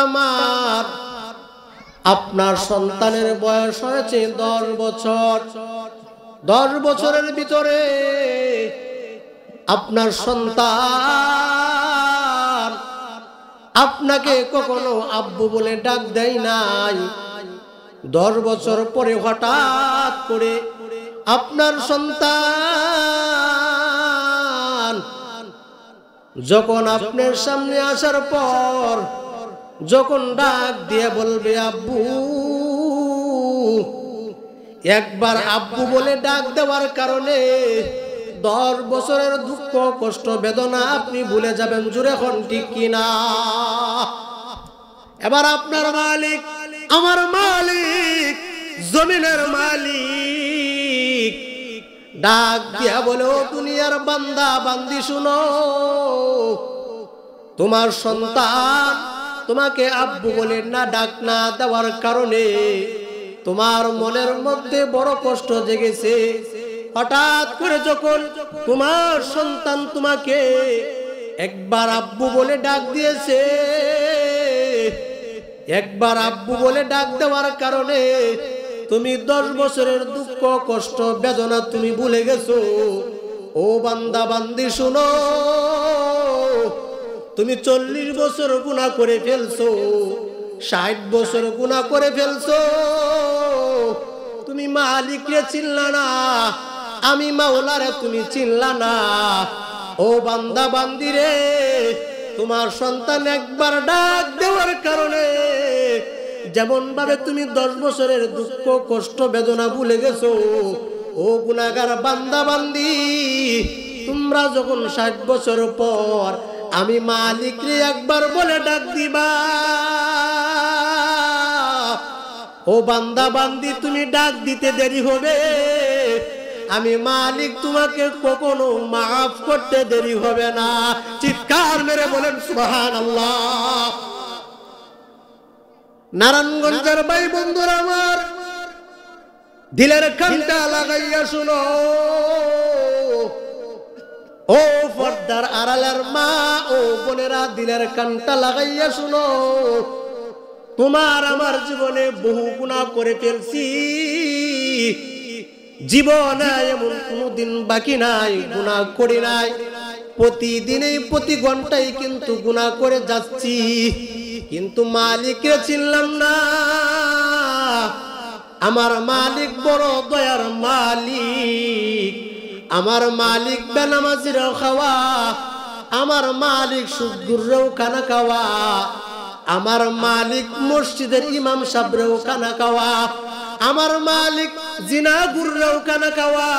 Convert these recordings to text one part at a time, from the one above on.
আমার আপনার সন্তানের বয়স হয়েছে 10 বছর। 10 বছরের ভিতরে আপনার সন্তান আপনাকে কখনো আব্বু বলে ডাক দেয় নাই। 10 বছর পরে হঠাৎ করে আপনার সন্তান যখন আপনার সামনে আসার পর যখন ডাক দিয়ে বলবে আব্বু, একবার আব্বু বলে ডাক দেওয়ার কারণে 10 বছরের দুঃখ কষ্ট বেদনা আপনি ভুলে যাবেন। জোরে এখন ঠিক কিনা? এবার আপনার মালিক, আমার মালিক, জমিনের মালিক ডাক দিয়া বলে, ও দুনিয়ার বান্দা বান্দি শুনো, তোমার সন্তান তোমাকে আব্বু বলে না ডাক না দেওয়ার কারণে তোমার মনের মধ্যে বড় কষ্ট জেগেছে। হঠাৎ করে যখন তোমার সন্তান তোমাকে একবার আব্বু বলে ডাক দিয়েছে, একবার আব্বু বলে ডাক দেওয়ার কারণে তুমি 10 বছরের দুঃখ কষ্ট বেদনা তুমি ভুলে গেছো। ও বান্দা বান্দি শুনো, তুমি 40 বছর গুনাহ করে ফেলছো, 60 বছর গুনাহ করে ফেলছো, তুমি মালিককে চিনলা না, আমি মাওলারে তুমি চিনলা না। ও বান্দা বান্দি রে, তোমার সন্তান একবার ডাক দেওয়ার কারণে যেমন ভাবে তুমি 10 বছরের দুঃখ কষ্ট বেদনা ভুলে গেছো, ও গুনাহগার বান্দা বান্দি, তোমরা যখন 60 বছর পর আমি মালিকরে একবার বলে ডাক দিবা, ও বান্দা বান্দি তুমি ডাক দিতে দেরি হবে, আমি মালিক তোমাকে কখনো মাফ করতে দেরি হবে না। চিৎকার মেরে বলেন সুবহানাল্লাহ। নারায়ণগঞ্জের ভাই বন্ধুরা আমার, দিলের কানটা লাগাইয়া শুনো, ও পর্দার আড়ালের মা ও বোনেরা, দিলের কানটা লাগাইয়া শুনো, তোমার আমার জীবনে বহু গুনাহ করে ফেলছি, জীবনে এমন কোনো দিন বাকি নাই গুনাহ করি নাই, প্রতিদিনই প্রতি ঘন্টায় কিন্তু গুনাহ করে যাচ্ছি, কিন্তু মালিককে চিনলাম না। আমার মালিক বড় দয়ার মালিক, আমার মালিক বেনামাজিরও খাওয়া, আমার মালিক সুদগুররেও খানা খাওয়া, আমার মালিক মসজিদের ইমাম সাহেবরেও খানা খাওয়া, আমার মালিক জিনাগুররেও খানা খাওয়া।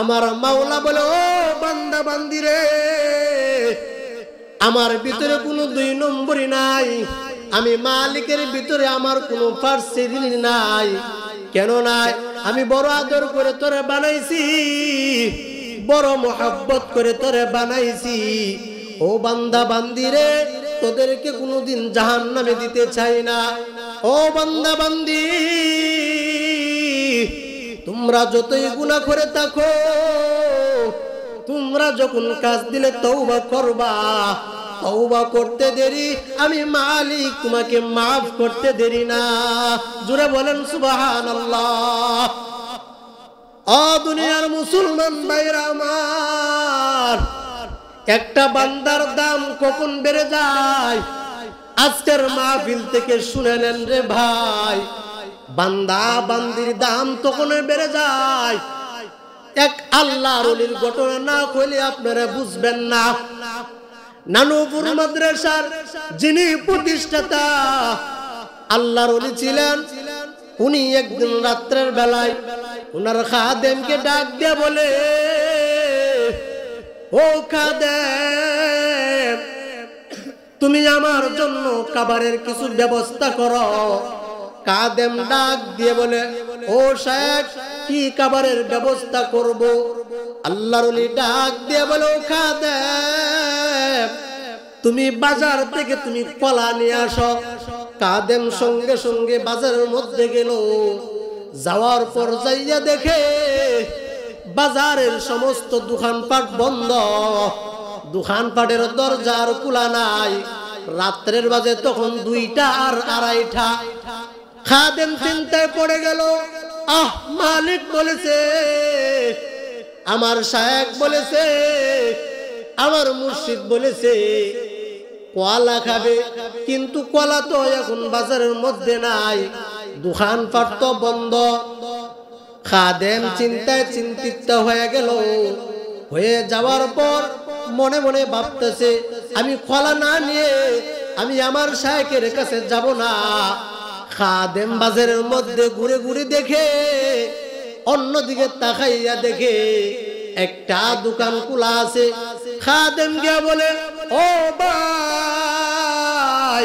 আমার মাওলা বলে, ও বান্দা বান্দি রে, আমার ভিতরে কোনো 2 নম্বরই নাই, আমি মালিকের ভিতরে আমার কোনো পার্সেলি নাই। কেন নাই? আমি বড় আদর করে তোরে বানাইছি, বড় মোহাব্বত করে তোরে বানাইছি। ও বান্দা বান্দি রে, তোদেরকে কোনোদিন জাহান্নামে দিতে চাই না। ও বান্দা বান্দি, তোমরা যতই গুনাহ করে থাকো, তোমরা যখন কাজ দিলে তওবা করবা, তওবা করতে দেরি আমি মালিক তোমাকে মাফ করতে দেরি না। জোরে বলেন সুবহানাল্লাহ। ও দুনিয়ার মুসলমান ভাইরা আমার, একটা বান্দার দাম কখন বেড়ে যায় আজকের মাহফিল থেকে শুনে নেন রে ভাই। বান্দা বান্দির দাম তখন বেড়ে যায়, এক আল্লাহর ওলির ঘটনা না কইলে আপনারা বুঝবেন না। নানুপুর মাদ্রাসার যিনি প্রতিষ্ঠাতা আল্লাহর ওলি ছিলেন, উনি একদিন রাত্রের বেলায় ওনার খাদেমকে ডাক দিয়ে বলে, ও খাদেম, তুমি আমার জন্য খাবারের কিছু ব্যবস্থা করো। খাদেম ডাক দিয়ে বলে, ও শেখ, কি খাবারের ব্যবস্থা করব? আল্লাহর ওলি ডাক দিয়ে বলে, ও খাদেম, তুমি বাজার থেকে তুমি কলা নিয়ে আসো। খাদেম সঙ্গে সঙ্গে বাজারের মধ্যে গেল, যাওয়ার পর যাইয়া দেখে বাজারের সমস্ত দোকানপাট বন্ধ, দোকানপাটের দরজা আর খোলা নাই। রাত্রের বাজে তখন 2টা আর 2:30। খাদেম চিন্তায় পড়ে গেল, মালিক বলেছে, আমার শায়েখ বলেছে, আমার মুর্শিদ বলেছে কলা খাবে, কিন্তু কলা তো এখন বাজারের মধ্যে নাই, দোকানপাট তো বন্ধ। খাদেম চিন্তায় চিন্তিত হয়ে গেল। হয়ে যাওয়ার পর মনে মনে ভাবতেছে, আমি কলা না নিয়ে আমি আমার শায়েখের কাছে যাব না। খাদেম বাজারের মধ্যে ঘুরে ঘুরে দেখে, অন্যদিকে তাকাইয়া দেখে একটা দোকান খোলা আছে। খাদেম গিয়া বলে, ও ভাই,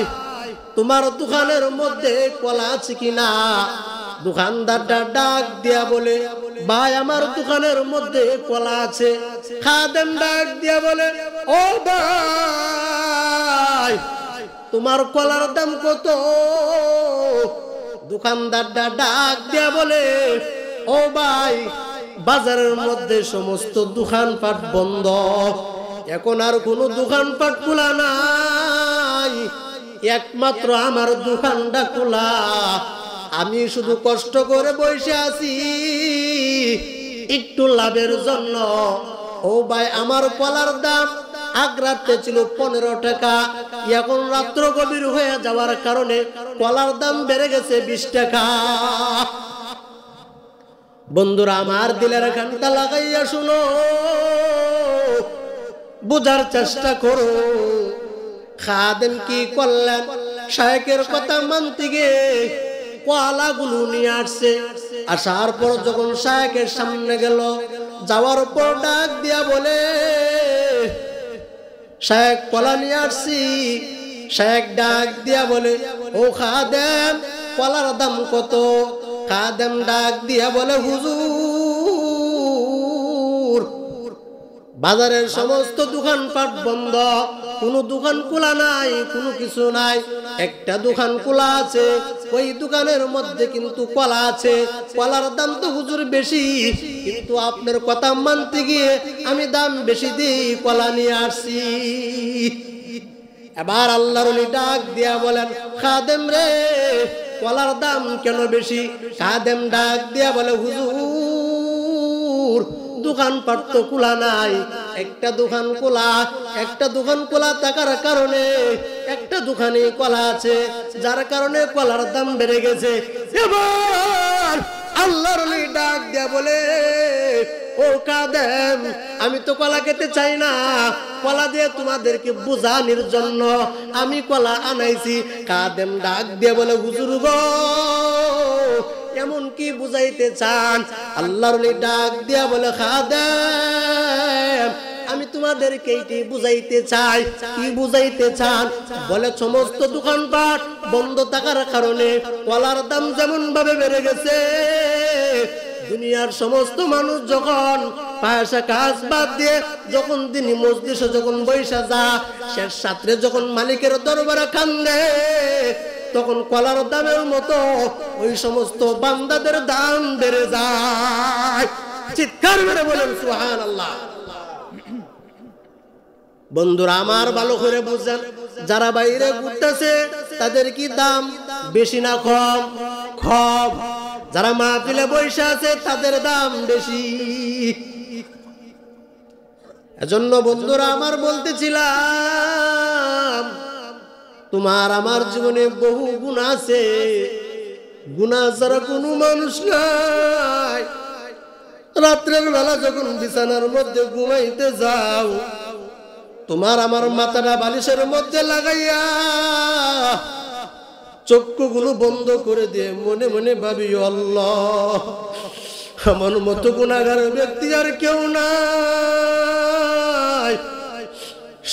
তোমার দোকানের মধ্যে কলা আছে কিনা? দোকানদারটা ডাক দিয়া বলে, ভাই আমার দোকানের মধ্যে কলা আছে। খাদেম ডাক দিয়া বলে, ও ভাই, তোমার কলার দাম কত? দোকানদারটা ডাক দিয়া বলে, ও ভাই, বাজারের মধ্যে সমস্ত দোকানপাট বন্ধ, এখন আর কোনো দোকানপাট খোলা নাই, একমাত্র আমার দোকানটা খোলা। আমি শুধু কষ্ট করে বসে আছি একটু লাভের জন্য। ও ভাই, আমার কলার দাম আগ রাতে ছিল 15 টাকা, এখন রাত্র গভীর হয়ে যাওয়ার কারণে কলার দাম বেড়ে গেছে 20 টাকা। বন্ধুরা আমার, দিলের কানটা লাগাইয়া শুনো, বুঝার চেষ্টা করো। খাদেম কি করলেন? শায়েখের কথা মানতে গিয়ে কলাগুলো নিয়ে আসছে। আসার পর যখন শায়েখের সামনে গেল, যাওয়ার পর ডাক দিয়া বলে, শায়েখ কলা নিয়ে আসছি। শায়েখ ডাক দিয়া বলে, ও খাদেম, কলার দাম কত? খাদেম ডাক দিয়া বলে, হুজুর, বাজারের সমস্ত দোকানপাট বন্ধ, কোনো দোকান খোলা নাই, কোনো কিছু নাই, একটা দোকান খোলা আছে, ওই দোকানের মধ্যে কিন্তু কলা আছে। কলার দাম তো হুজুর বেশি, কিন্তু আপনার কথা মানতে গিয়ে আমি দাম বেশি দিয়ে কলা নিয়ে আসছি। এবার আল্লাহর ওলি ডাক দিয়া বলেন, খাদেম রে, কলার দাম কেন বেশি? খাদেম ডাক দিয়া বলে, হুজুর, দোকানপাট তো খোলা নাই, একটা দোকান খোলা, একটা দোকান খোলা থাকার কারণে একটা দোকানে কলা আছে, যার কারণে কলার দাম বেড়ে গেছে। এবার আল্লাহর ওলি ডাক দিয়া বলে, ও খাদেম, আমি তো কলা খেতে চাই না, কলা দিয়ে তোমাদেরকে বুঝানোর জন্য আমি কলা আনাইছি। খাদেম ডাক দিয়ে বলে, হুজুর গো, এমন কি বুঝাইতে চান? আল্লাহর ওলি ডাক দিয়া বলে, খাদেম, আমি তোমাদেরকে এইটি বুঝাইতে চাই। কি বুঝাইতে চান? বলে, সমস্ত দোকানপাট বন্ধ থাকার কারণে কলার দাম যেমন ভাবে বেড়ে গেছে, দুনিয়ার সমস্ত মানুষ যখন পয়সা কাজ বাদ দিয়ে যখন তিনি মজলিসে যখন বৈশা যা, শেষ রাত্রে যখন মালিকের দরবারে কান্দে, তখন কলার দামের মতো ওই সমস্ত বান্দাদের দাম বেড়ে যায়। চিৎকার মেরে বলেন সুবহানাল্লাহ। বন্ধুরা আমার, ভালো করে বুঝেন, যারা বাইরে ঘুরতেছে তাদের কি দাম বেশি না কম? কম। যারা মাহফিলে বসে আছে তাদের দাম বেশি। এজন্য বন্ধুরা আমার, বলতেছিলাম, তোমার আমার জীবনে বহু গুনাহ আছে, গুনাহ ছাড়া কোনো মানুষ নাই। রাত্রের বেলা যখন বিছানার মধ্যে ঘুমাইতে যাও, তোমার আমার মাথাটা বালিশের মধ্যে লাগাইয়া চক্ষুগুলো বন্ধ করে দিয়ে মনে মনে ভাবি, আল্লাহ, আমার মতো গুনাহগার ব্যক্তি আর কেউ নাই,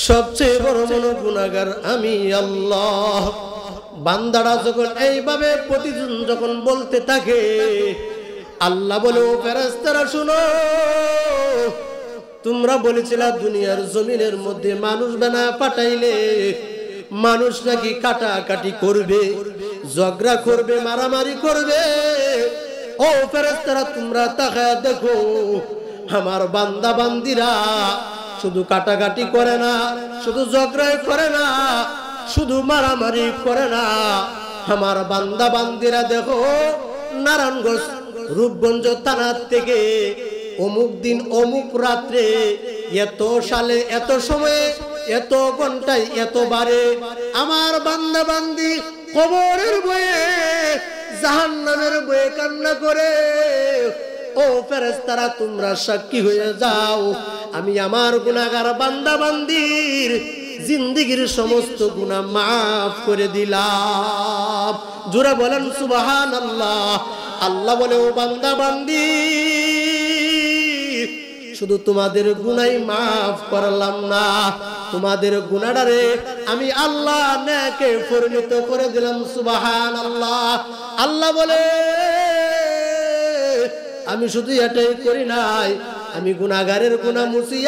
সবচেয়ে বড় মনো গুনাহগার আমি। আল্লাহ, বান্দারা যখন এইভাবে প্রতিদিন যখন বলতে থাকে, আল্লাহ বলে, ও ফেরেশতারা শুনো, তোমরা বলেছিলা দুনিয়ার জমিনের মধ্যে মানুষ বানায় পাঠাইলে মানুষ নাকি কাটাকাটি করবে, ঝগড়া করবে, মারামারি করবে। ও ফেরেশতারা, তোমরা তাকায় দেখো, আমার বান্দা বান্দিরা শুধু কাটাকাটি করে না, শুধু ঝগড়াই করে না, শুধু মারামারি করে না, আমার বান্দা বান্দিরা দেখো নারায়ণগঞ্জ রূপগঞ্জ থানার থেকে অমুক দিন অমুক রাত্রে এত সালে এত সময়ে এত ঘন্টায় এতবারে আমার বান্দা বান্দি কবরের বয়ে জাহান্নামের বয়ে কান্না করে। ও ফেরেশতারা তোমরা সাক্ষী হয়ে যাও, আমি আমার গুনাহগার বান্দা বান্দির জিন্দেগীর সমস্ত গুনাহ মাফ করে দিলাম। জোরে বলেন সুবহানাল্লাহ। আল্লাহ বলে ও বান্দা বান্দি শুধু তোমাদের গুনাহ মাফ করলাম না, তোমাদের গুনাহটারে আমি আল্লাহ নেকে পরিণত করে দিলাম। সুবহানাল্লাহ। আল্লাহ বলে আমি শুধু এটাই করি নাই, আমি গুনাহগারের গুনাহ মুছিয়া